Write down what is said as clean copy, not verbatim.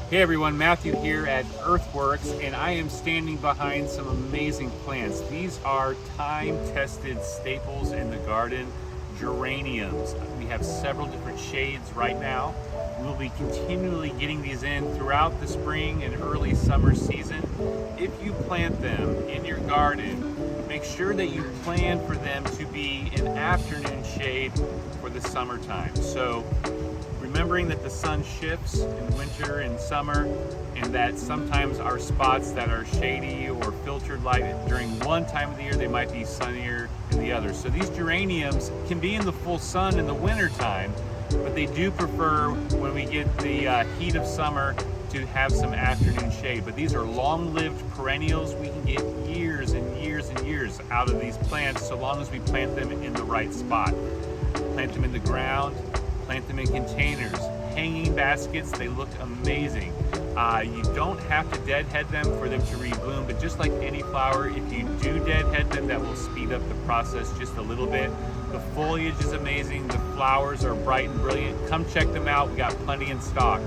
Hey everyone, Matthew here at Earthworks, and I am standing behind some amazing plants. These are time-tested staples in the garden, geraniums. We have several different shades right now. We'll be continually getting these in throughout the spring and early summer season. If you plant them in your garden, make sure that you plan for them to be in afternoon shade for the summertime. So, remembering that the sun shifts in winter and summer, and that sometimes our spots that are shady or filtered light during one time of the year, they might be sunnier in the other. So these geraniums can be in the full sun in the winter time, but they do prefer when we get the heat of summer to have some afternoon shade. But these are long-lived perennials. We can get years and years and years out of these plants so long as we plant them in the right spot. Plant them in the ground, plant them in containers, hanging baskets. They look amazing. You don't have to deadhead them for them to rebloom, but just like any flower, if you do deadhead them, that will speed up the process just a little bit. The foliage is amazing. The flowers are bright and brilliant. Come check them out. We got plenty in stock.